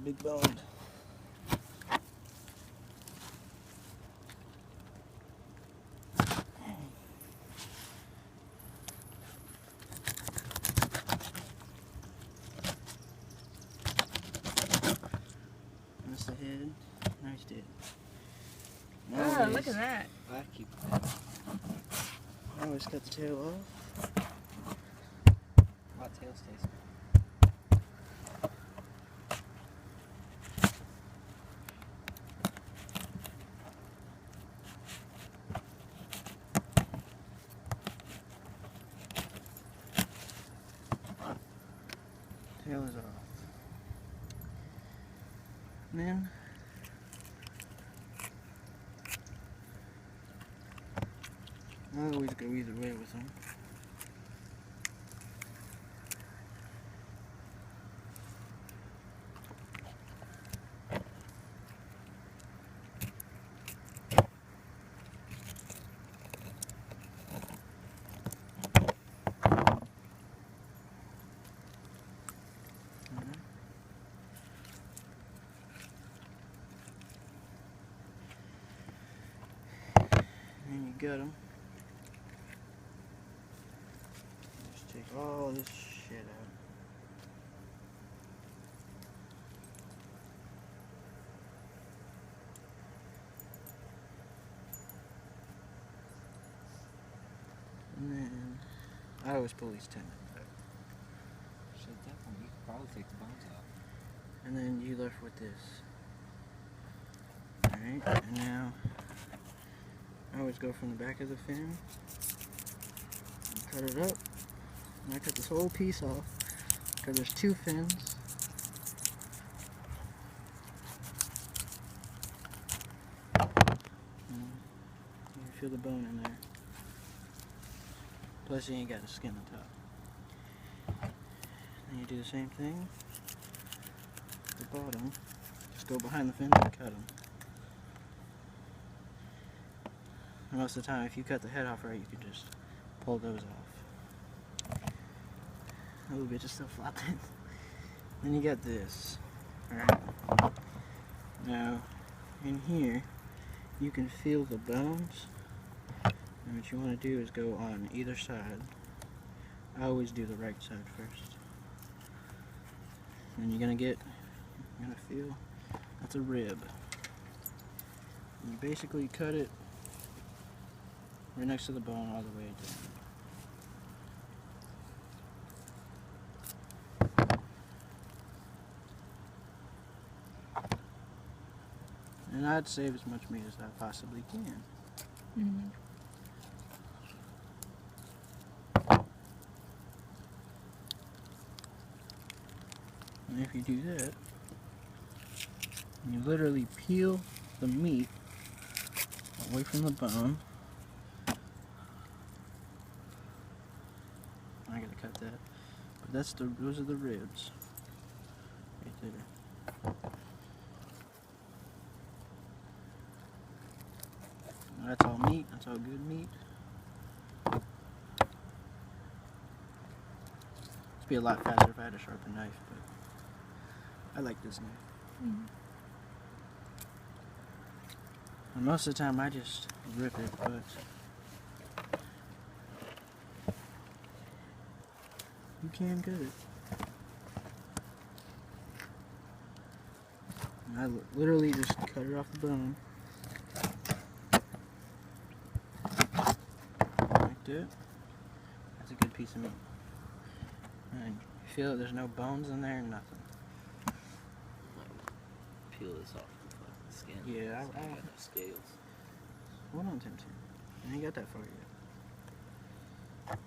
big boned. That's the head. Nice dead. Oh, look at that. I keep it. I always cut the tail off. My tail stays. Tail is off. And then I always go either way with them. And you gut them. Just take all this shit out. And then I always pull these tendons out. Shit, that one, you could probably take the bones out. And then you left with this. Alright, and now I always go from the back of the fin and cut it up. And I cut this whole piece off because there's two fins. And you feel the bone in there. Plus you ain't got the skin on top. And you do the same thing at the bottom. Just go behind the fin and cut them. And most of the time, if you cut the head off right, you can just pull those off. A little bit just still flopping. Then you got this. Alright. Now, in here, you can feel the bones. And what you want to do is go on either side. I always do the right side first. And you're gonna feel, that's a rib. And you basically cut it right next to the bone all the way down. And I'd save as much meat as I possibly can. Mm-hmm. And if you do that, you literally peel the meat away from the bone. I gotta cut that. But those are the ribs. Right there. Now that's all meat, that's all good meat. It'd be a lot faster if I had a sharper knife, but I like this knife. Mm-hmm. And most of the time I just rip it, but you can cut it. And I literally just cut it off the bone. Like that. That's a good piece of meat. And you feel it, there's no bones in there, nothing. Peel this off the skin. Yeah, so I got no scales. Hold on, Tim. I ain't got that far yet.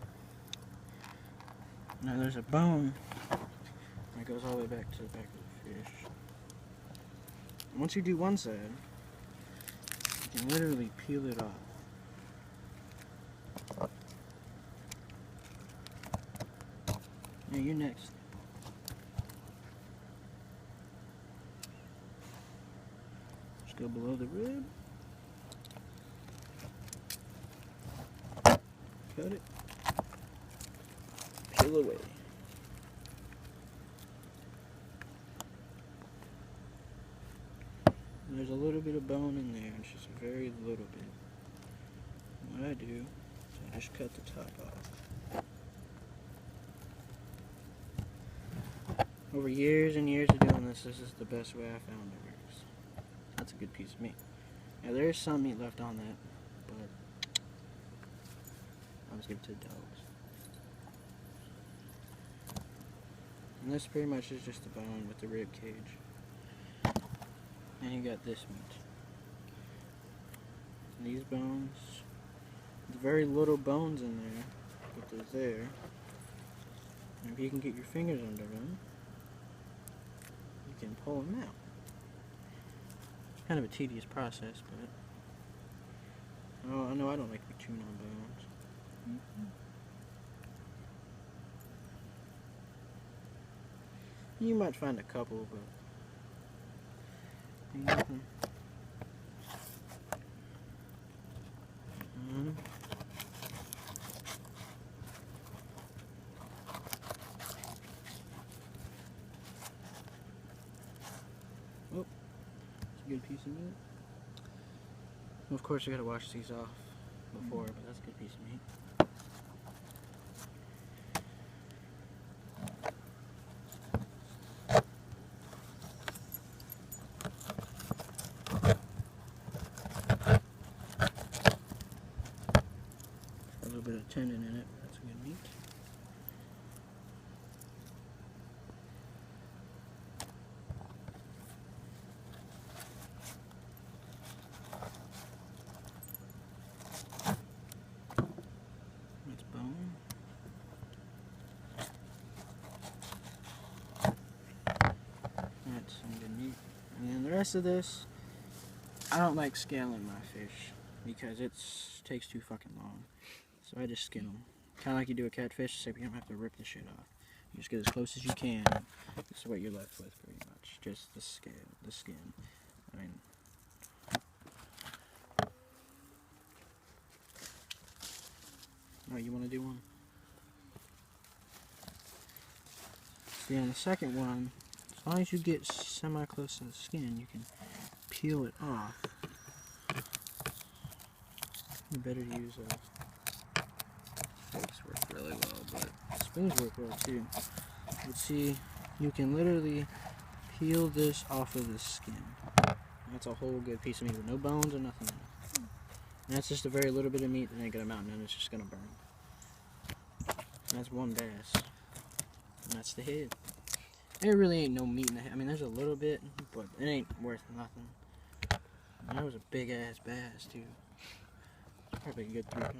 Now there's a bone that goes all the way back to the back of the fish. Once you do one side, you can literally peel it off. Now you're next. Just go below the rib. Cut it. Peel away. There's a little bit of bone in there, it's just a very little bit. What I do is I just cut the top off. Over years and years of doing this, this is the best way I found it works. That's a good piece of meat. Now there is some meat left on that, but I'll just give it to the dogs. And this pretty much is just the bone with the rib cage. And you got this meat. These bones, there's very little bones in there, but they're there. And if you can get your fingers under them, you can pull them out. It's kind of a tedious process, but I know I don't like to be chewing on bones. You might find a couple, but ain't nothing. Oh, it's a good piece of meat. Well, of course, you gotta wash these off before, but that's a good piece of meat. A little bit of tendon in it, but that's a good meat. That's bone. That's some good meat. And then the rest of this, I don't like scaling my fish because it takes too fucking long. So I just skin them. Kind of like you do a catfish, except you don't have to rip the shit off. You just get as close as you can. This is what you're left with, pretty much. Just the skin. I mean, oh, you want to do one? See, on the second one, as long as you get semi-close to the skin, you can peel it off. You better use a forks work really well, but spoons work well too. But see, you can literally peel this off of the skin. That's a whole good piece of meat with no bones or nothing in it. And that's just a very little bit of meat that ain't gonna mount and it's just gonna burn. And that's one bass. And that's the head. There really ain't no meat in the head. I mean, there's a little bit, but it ain't worth nothing. And that was a big ass bass too. Probably a good 3 pounder.